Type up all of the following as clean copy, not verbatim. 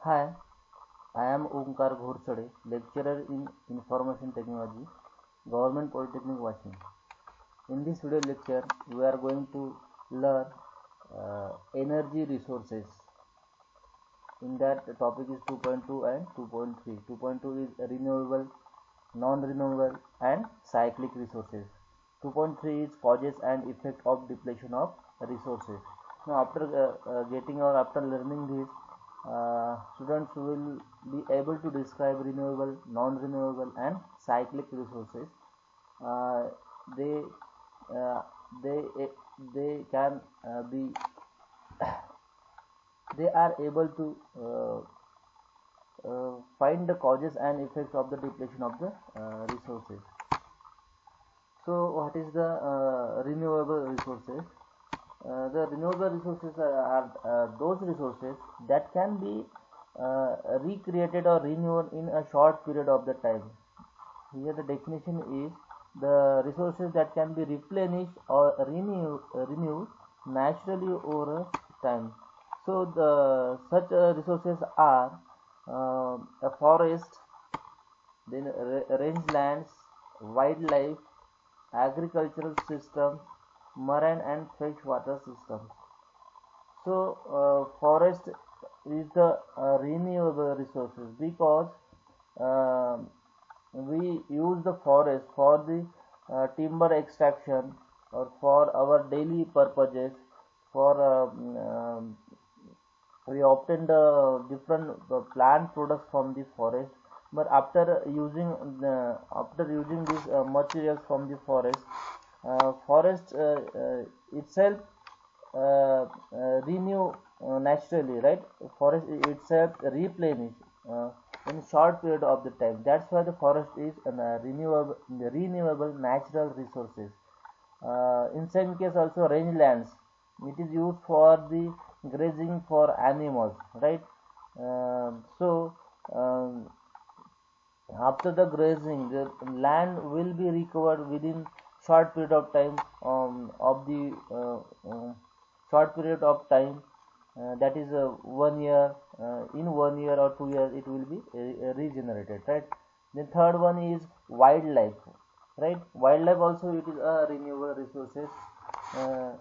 Hi, I am Omkar Ghorsade, lecturer in Information Technology, Government Polytechnic Washing. In this video lecture, we are going to learn energy resources. In that, the topic is 2.2 and 2.3. 2.2 is renewable, non-renewable, and cyclic resources. 2.3 is causes and effect of depletion of resources. Now, after learning this, students will be able to describe renewable, non-renewable, and cyclic resources. Uh, they uh, they they can be they are able to find the causes and effects of the depletion of the resources. So, what is the renewable resources? The renewable resources are those resources that can be recreated or renewed in a short period of the time. Here the definition is the resources that can be replenished or renewed naturally over time. So the such resources are a forest, then rangelands, wildlife, agricultural systems, marine and freshwater systems. So forest is the renewable resources because uh, we use the forest for the timber extraction or for our daily purposes for we obtain the different plant products from the forest, but after using these materials from the forest itself renew naturally, right? Forest itself replenish in short period of the time. That's why the forest is renewable natural resources. In some case also rangelands, it is used for the grazing for animals, right? So after the grazing, the land will be recovered within short period of time of the short period of time, that is 1 year. In 1 year or 2 years it will be regenerated, right? The third one is wildlife, right? Wildlife also it is a renewable resources. uh,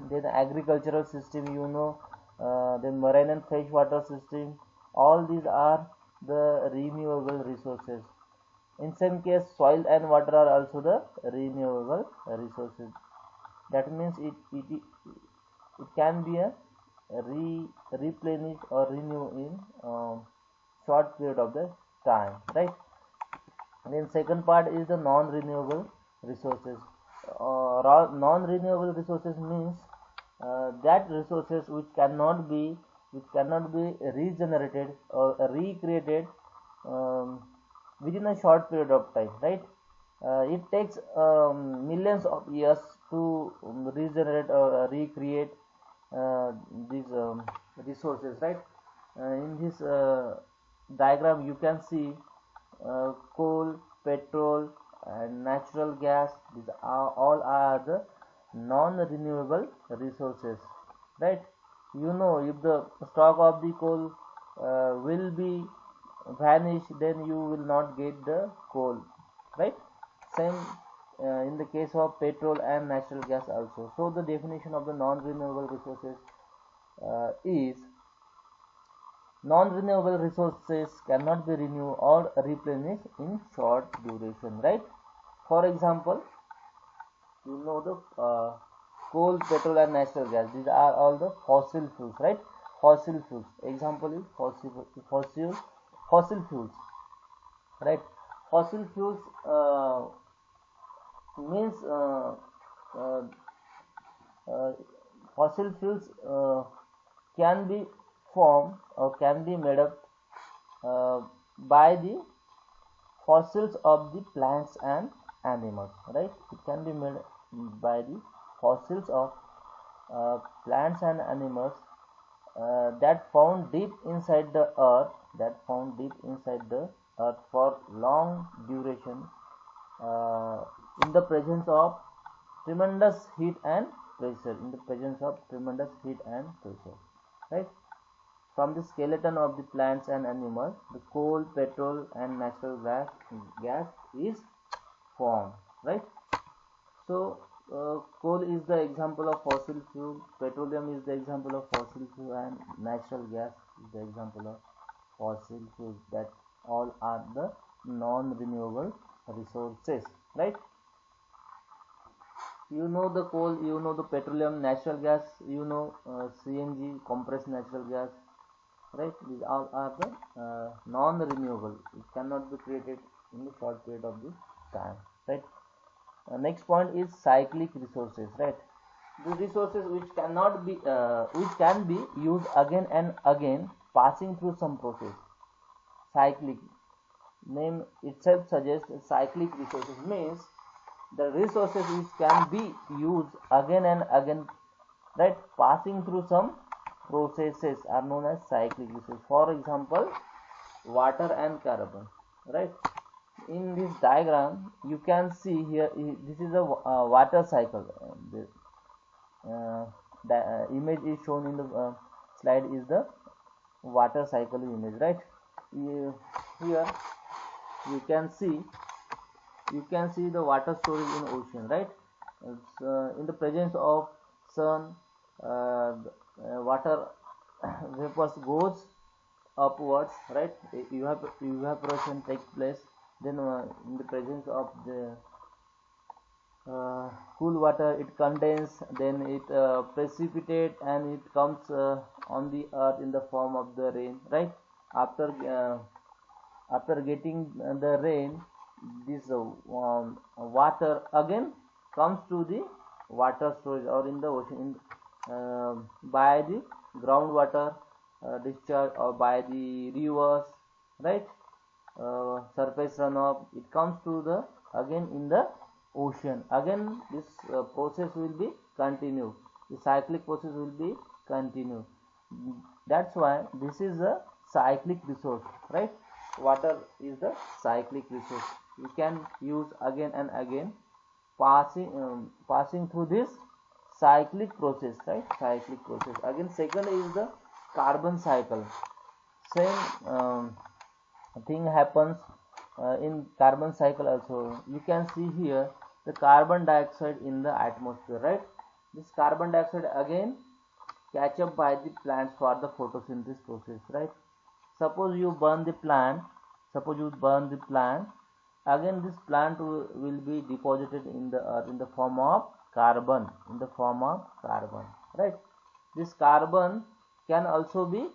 then agricultural system, then marine and freshwater system, all these are the renewable resources. In some case soil and water are also the renewable resources. That means it can be a replenish or renew in short period of the time, right? And then second part is the non-renewable resources. Non-renewable resources means that resources which cannot be regenerated or recreated um, within a short period of time, right? It takes millions of years to regenerate or recreate these resources, right? In this diagram you can see coal, petrol, and natural gas. These are all are the non-renewable resources, right? If the stock of the coal will be vanish, then you will not get the coal, right? Same in the case of petrol and natural gas also. So the definition of the non-renewable resources is non-renewable resources cannot be renewed or replenished in short duration, right? For example, the coal, petrol, and natural gas. These are all the fossil fuels, right? Fossil fuels. Example is fossil fuels, right? Fossil fuels means uh, uh, fossil fuels can be formed or can be made up by the fossils of the plants and animals, right? It can be made by the fossils of plants and animals that found deep inside the earth for long duration uh, in the presence of tremendous heat and pressure, right? from the skeleton of the plants and animals, the coal, petrol, and natural gas is formed, right? So coal is the example of fossil fuel, petroleum is the example of fossil fuel, and natural gas is the example of fossil fuels. That all are the non-renewable resources, right? You know the coal, you know the petroleum, natural gas, you know CNG, compressed natural gas, right? These all are the non-renewable. It cannot be created in the short period of the time, right? Next point is cyclic resources, right? The resources which cannot be which can be used again and again, passing through some process. Cyclic name itself suggests cyclic resources means the resources which can be used again and again, right, passing through some processes are known as cyclic resources. For example, water and carbon, right? In this diagram you can see here, this is a water cycle. The image is shown in the slide is the water cycle image, right? Here you can see the water storage in ocean, right? In the presence of sun, water vapors goes upwards, right? Evaporation takes place. Then in the presence of the cool water, it condenses, then it precipitates, and it comes on the earth in the form of the rain, right? After getting the rain, this water again comes to the water storage or in the ocean by the groundwater discharge or by the rivers, right? Surface runoff, it comes to the again in the ocean. Again this process will be continued, the cyclic process will be continued. That's why this is a cyclic resource, right? Water is the cyclic resource. You can use again and again, passing through this cyclic process, right? Cyclic process. Again, second is the carbon cycle. Same thing happens in carbon cycle also. You can see here the carbon dioxide in the atmosphere, right? This carbon dioxide again catch up by the plants for the photosynthesis process, right? Suppose you burn the plant, again this plant will be deposited in the earth in the form of carbon, right? This carbon can also be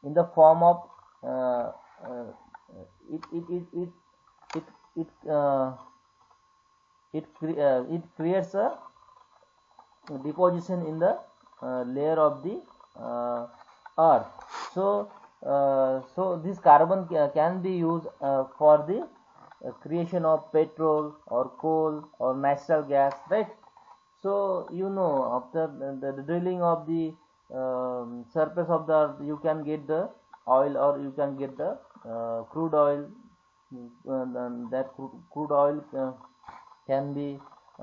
in the form of it creates a deposition in the layer of the earth. So this carbon can be used for the creation of petrol or coal or natural gas, right? So after the drilling of the surface of the earth, you can get the oil or you can get the crude oil. That crude oil can be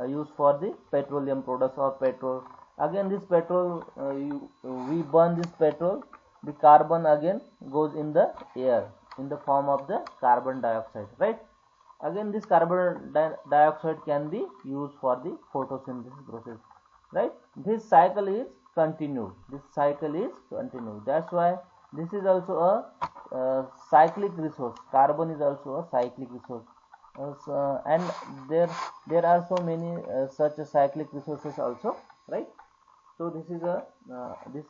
used for the petroleum products or petrol. Again this petrol, we burn this petrol, the carbon again goes in the air in the form of the carbon dioxide, right? Again this carbon dioxide can be used for the photosynthesis process, right? This cycle is continued. That's why this is also a cyclic resource. Carbon is also a cyclic resource. And there are so many such cyclic resources also, right? So this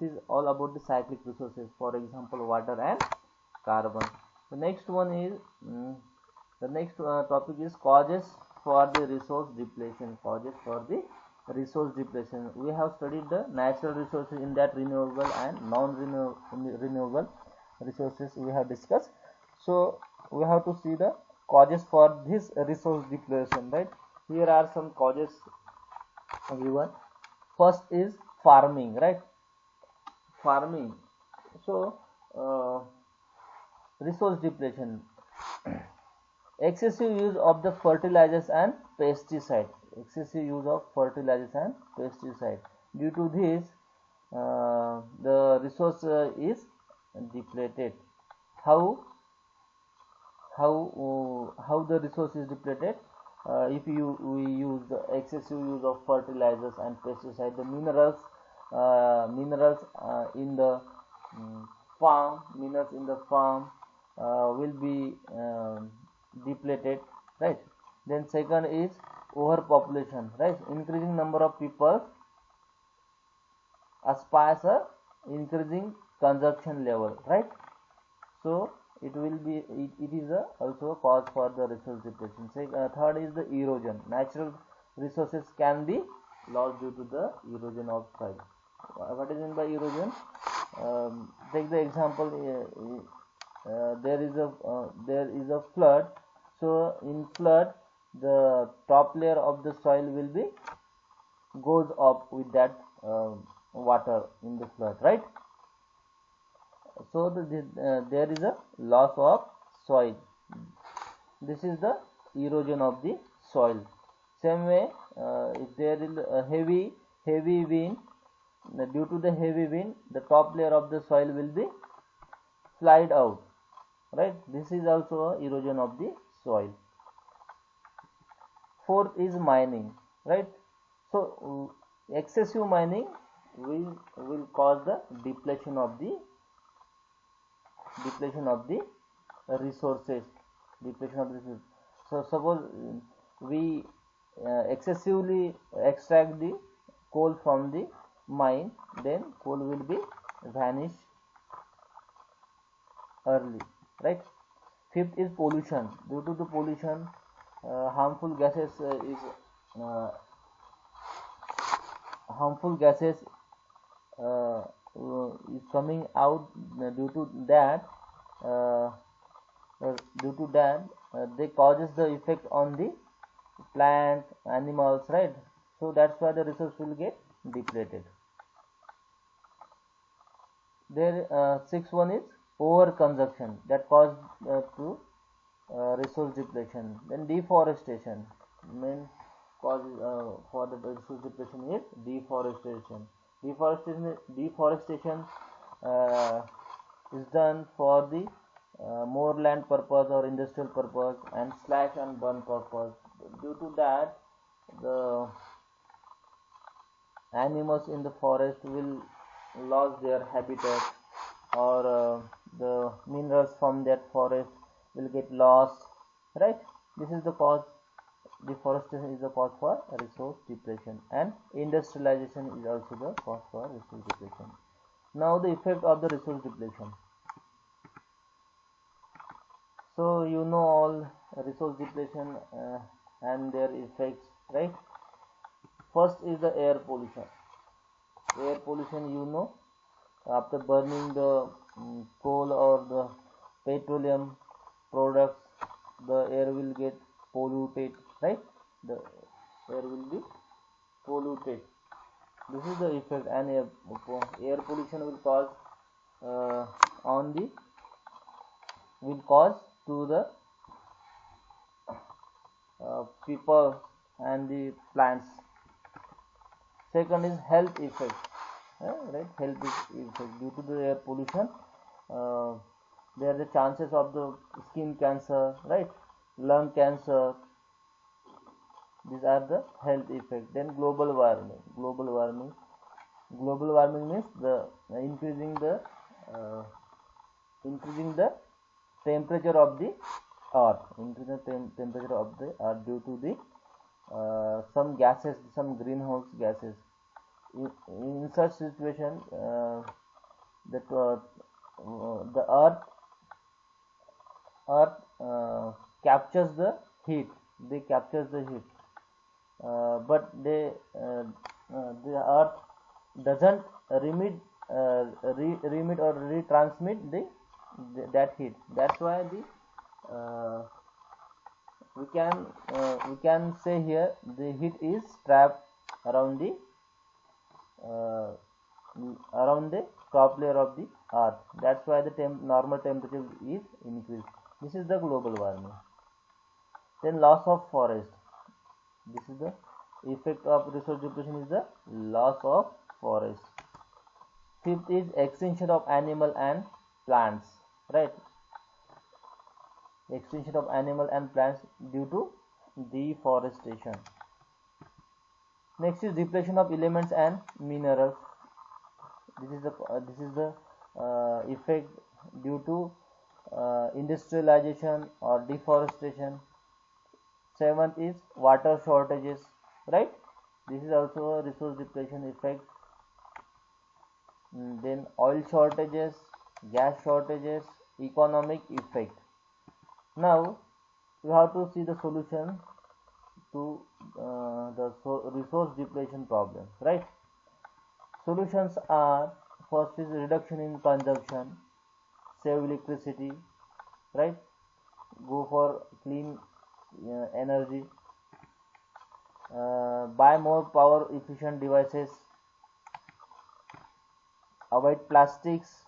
is all about the cyclic resources, for example water and carbon. The next one is topic is causes for the resource depletion. We have studied the natural resources, in that renewable and non-renewable resources we have discussed. So we have to see the causes for this resource depletion, right? Here are some causes given. First is farming, right? So resource depletion, excessive use of the fertilizers and pesticides. Due to this, the resource is depleted. How the resource is depleted? If we use the excessive use of fertilizers and pesticides, the minerals in the farm will be depleted, right? Then second is overpopulation, right? Increasing number of people aspires a increasing consumption level, right? So it is also a cause for the resource depletion. Third is the erosion. Natural resources can be lost due to the erosion of soil. What is meant by erosion? Take the example. There is a flood. So in flood, the top layer of the soil will be goes up with that water in the flood, right? So there is a loss of soil. This is the erosion of the soil. Same way, if there is a heavy wind, due to the heavy wind, the top layer of the soil will be slide out, right? This is also erosion of the soil. Fourth is mining, right? So excessive mining will cause the depletion of the resources. So suppose we excessively extract the coal from the mine, then coal will be vanish early, right? Fifth is pollution. Due to the pollution, harmful gases is coming out. Due to that they causes the effect on the plant, animals, right? So that's why the resource will get depleted. There sixth one is overconsumption that caused to resource depletion. Then deforestation. Main cause for the resource depletion is deforestation. Deforestation is done for the more land purpose or industrial purpose and slash and burn purpose. Due to that, the animals in the forest will lose their habitat, or the minerals from that forest will get lost, right? This is the cause. Deforestation is the cause for resource depletion, and industrialization is also the cause for resource depletion. Now the effect of the resource depletion. So you know all resource depletion and their effects, right? First is the air pollution. Air pollution, you know, after burning the coal or the petroleum products, the air will get polluted, right? The air will be polluted. This is the effect, and air pollution will cause to the people and the plants. Second is health effect, right? Health effect due to the air pollution. There are the chances of the skin cancer, right? Lung cancer. These are the health effects. Then global warming. Global warming means the increasing the temperature of the earth. Increasing the temperature of the earth due to the some gases, some greenhouse gases. In such situation, the earth captures the heat. They captures the heat, but the earth doesn't remit or retransmit that heat. That's why we can say here the heat is trapped around the top layer of the earth. That's why the normal temperature is increased. This is the global warming. Then loss of forest. This is the effect of resource depletion, is the loss of forest. Fifth is extinction of animal and plants, right? Extinction of animal and plants due to deforestation. Next is depletion of elements and minerals. This is the effect due to industrialization or deforestation. Seventh is water shortages, right? This is also a resource depletion effect. Then oil shortages, gas shortages, economic effect. Now we have to see the solution to the resource depletion problem, right? Solutions are: first is reduction in consumption, save electricity, right? Go for clean energy, buy more power efficient devices, avoid plastics,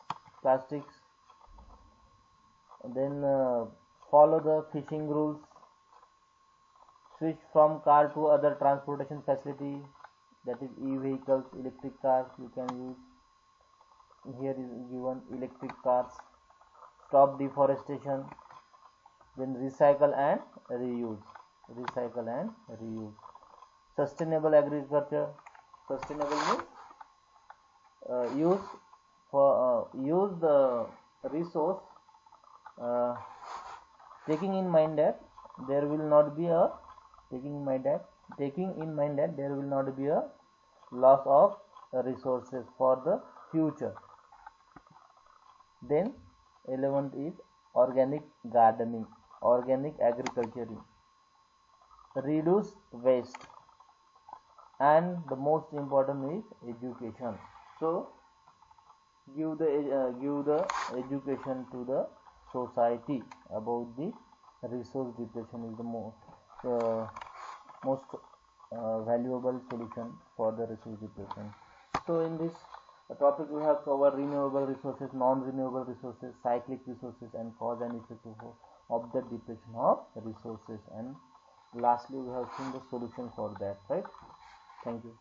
then follow the fishing rules, switch from car to other transportation facility, that is e-vehicles, electric cars you can use. Here is given electric cars. Stop deforestation, then recycle and reuse. Sustainable agriculture. Sustainable means use the resource taking in mind that there will not be a loss of resources for the future. Then 11th is organic gardening, organic agriculturing, reduce waste, and the most important is education. So give the education to the society about the resource depletion is the most valuable solution for the resource depletion. So in this topic we have covered renewable resources, non-renewable resources, cyclic resources, and cause and effect of the depletion of resources, and lastly we have seen the solution for that, right? Thank you.